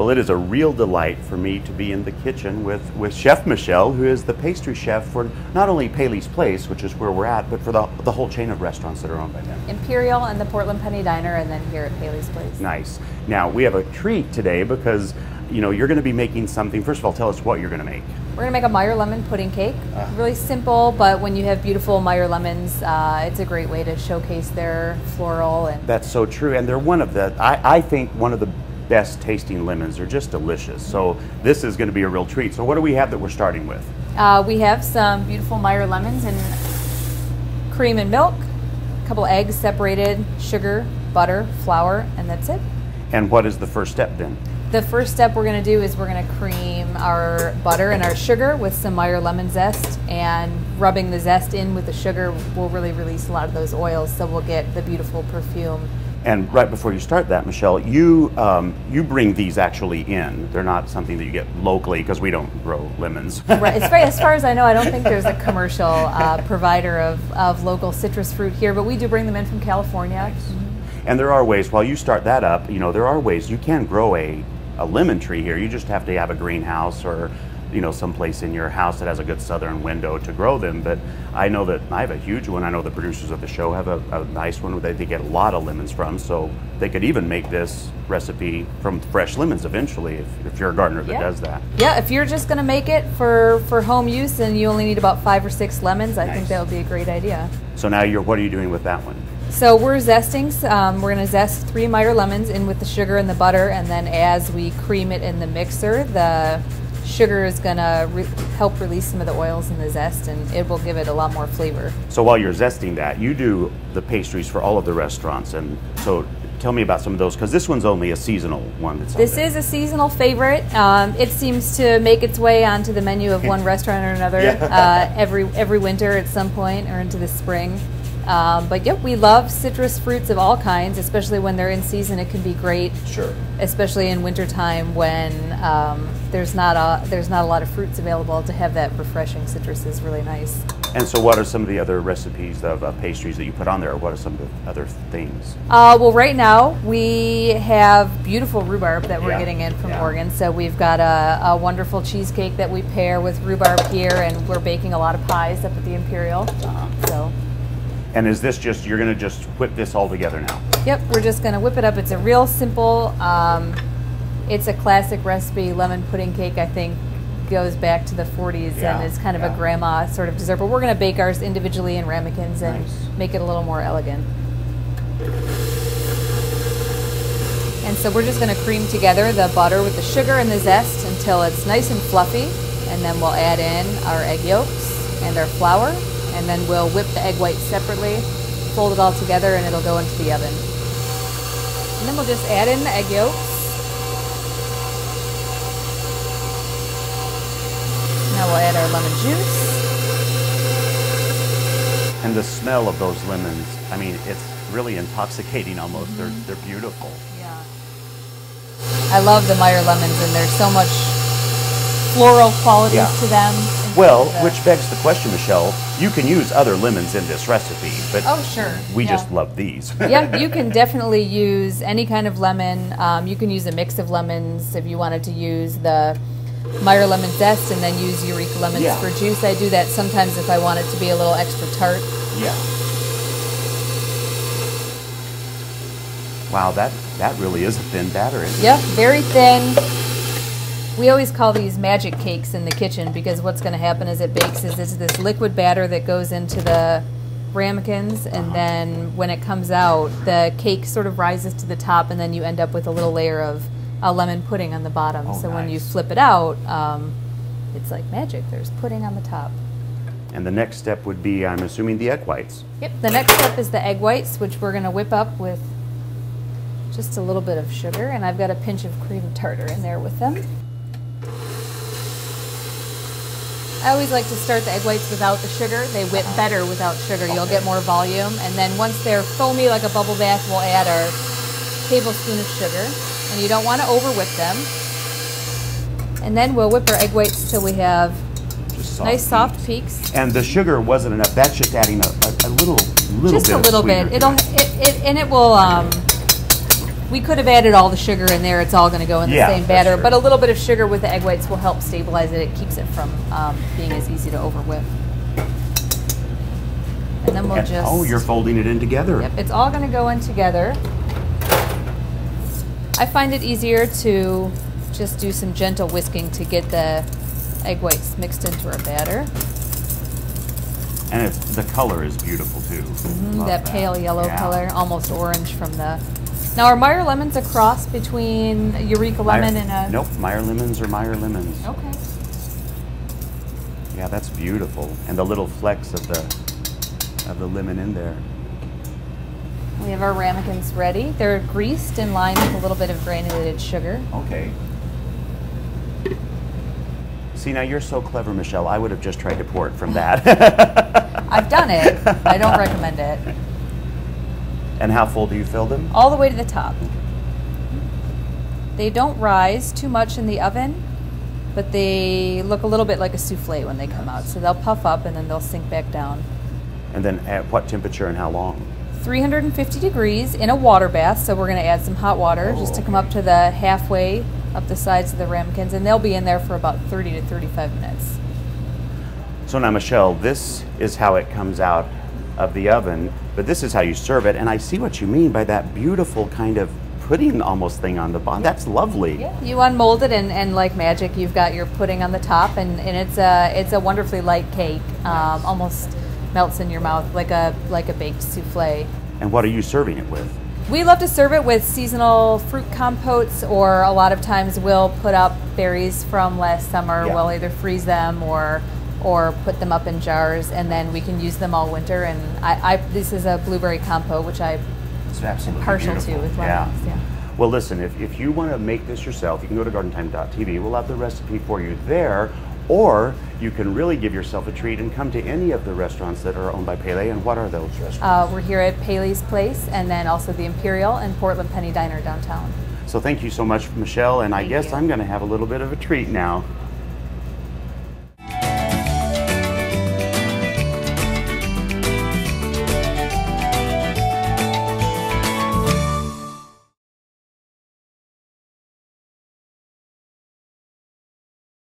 Well, it is a real delight for me to be in the kitchen with Chef Michelle, who is the pastry chef for not only Paley's Place, which is where we're at, but for the whole chain of restaurants that are owned by them. Imperial and the Portland Penny Diner, and then here at Paley's Place. Nice. Now, we have a treat today because, you know, you're going to be making something. First of all, tell us what you're going to make. We're going to make a Meyer Lemon pudding cake. Really simple, but when you have beautiful Meyer Lemons, it's a great way to showcase their floral. And that's so true, and they're one of the, I think, one of the best tasting lemons. They're just delicious. So this is going to be a real treat. So what do we have that we're starting with? We have some beautiful Meyer Lemons and cream and milk, a couple eggs separated, sugar, butter, flour, and that's it. And what is the first step then? The first step we're going to do is we're going to cream our butter and our sugar with some Meyer lemon zest, and rubbing the zest in with the sugar will really release a lot of those oils, so we'll get the beautiful perfume. And right before you start that, Michelle, you bring these actually in. They're not something that you get locally because we don't grow lemons. Right. As far as I know, I don't think there's a commercial provider of local citrus fruit here, but we do bring them in from California. Nice. Mm-hmm. And there are ways, while you start that up, you know, there are ways you can grow a lemon tree here. You just have to have a greenhouse or, you know, someplace in your house that has a good southern window to grow them. But I know that I have a huge one. I know the producers of the show have a nice one that they get a lot of lemons from, so they could even make this recipe from fresh lemons eventually if you're a gardener that does that. Yeah, if you're just going to make it for home use and you only need about 5 or 6 lemons, I think that would be a great idea. So now what are you doing with that one? So we're zesting. We're going to zest 3 Meyer lemons in with the sugar and the butter, and then as we cream it in the mixer, the sugar is going to help release some of the oils in the zest, and it will give it a lot more flavor. So while you're zesting that, you do the pastries for all of the restaurants, and so tell me about some of those, because this one's only a seasonal one. This is a seasonal favorite. It seems to make its way onto the menu of one restaurant or another every winter at some point, or into the spring. But yep, we love citrus fruits of all kinds, especially when they're in season. It can be great, sure, especially in wintertime when there's not a lot of fruits available. To have that refreshing citrus is really nice. And so what are some of the other recipes of pastries that you put on there? Or what are some of the other things? Well, right now we have beautiful rhubarb that we're getting in from Oregon. So we've got a wonderful cheesecake that we pair with rhubarb here, and we're baking a lot of pies up at the Imperial. So. And is this just, you're going to just whip this all together now? Yep, we're just going to whip it up. It's a real simple, it's a classic recipe. Lemon pudding cake, I think, goes back to the 40s, and it's kind of a grandma sort of dessert. But we're going to bake ours individually in ramekins and make it a little more elegant. And so we're just going to cream together the butter with the sugar and the zest until it's nice and fluffy. And then we'll add in our egg yolks and our flour. And then we'll whip the egg whites separately, fold it all together, and it'll go into the oven. And then we'll just add in the egg yolks. Now we'll add our lemon juice. And the smell of those lemons, I mean, it's really intoxicating almost. They're beautiful. Yeah. I love the Meyer lemons, and there's so much floral qualities to them. Well, which begs the question, Michelle, you can use other lemons in this recipe, but we just love these. Yeah, you can definitely use any kind of lemon. You can use a mix of lemons if you wanted to use the Meyer lemon zest and then use Eureka lemons for juice. I do that sometimes if I want it to be a little extra tart. Yeah. Wow, that really is a thin batter, isn't it? Yep, very thin. We always call these magic cakes in the kitchen because what's going to happen as it bakes is it's this liquid batter that goes into the ramekins, and then when it comes out, the cake sort of rises to the top, and then you end up with a little layer of lemon pudding on the bottom. So when you flip it out, it's like magic. There's pudding on the top. And the next step would be, I'm assuming, the egg whites. Yep, the next step is the egg whites, which we're going to whip up with just a little bit of sugar, and I've got a pinch of cream tartar in there with them. I always like to start the egg whites without the sugar. They whip better without sugar. You'll get more volume. And then once they're foamy like a bubble bath, we'll add our tablespoon of sugar. And you don't want to over whip them. And then we'll whip our egg whites till we have nice soft peaks. And the sugar wasn't enough. That's just adding a little just bit. Just a little bit. It will We could have added all the sugar in there. It's all going to go in the same batter, but a little bit of sugar with the egg whites will help stabilize it. It keeps it from being as easy to over whip. And then we'll just... Oh, you're folding it in together. Yep, it's all going to go in together. I find it easier to just do some gentle whisking to get the egg whites mixed into our batter. And the color is beautiful too. That pale yellow color, almost orange from the... Now, are Meyer Lemons a cross between Eureka Lemon and a... Nope, Meyer Lemons or Meyer Lemons. Okay. Yeah, that's beautiful. And the little flecks of the lemon in there. We have our ramekins ready. They're greased and lined with a little bit of granulated sugar. Okay. See, now you're so clever, Michelle. I would have just tried to pour it from that. I've done it. I don't recommend it. And how full do you fill them? All the way to the top. They don't rise too much in the oven, but they look a little bit like a souffle when they come out. So they'll puff up and then they'll sink back down. And then at what temperature and how long? 350 degrees in a water bath. So we're going to add some hot water just to come up to the halfway up the sides of the ramekins, and they'll be in there for about 30 to 35 minutes. So now, Michelle, this is how it comes out of the oven, but this is how you serve it, and I see what you mean by that beautiful kind of pudding almost thing on the bottom. That's lovely. Yeah, you unmold it, and like magic, you've got your pudding on the top, and it's a wonderfully light cake, almost melts in your mouth like a baked souffle. And what are you serving it with? We love to serve it with seasonal fruit compotes, or a lot of times we'll put up berries from last summer. Yeah. We'll either freeze them or put them up in jars, and then we can use them all winter. And this is a blueberry compote, which I'm partial to with lemons. Yeah. Well, listen, if you want to make this yourself, you can go to GardenTime.tv. We'll have the recipe for you there, or you can really give yourself a treat and come to any of the restaurants that are owned by Pele. And what are those restaurants? We're here at Pele's Place, and then also the Imperial and Portland Penny Diner downtown. So thank you so much, Michelle, and I guess you. I'm going to have a little bit of a treat now.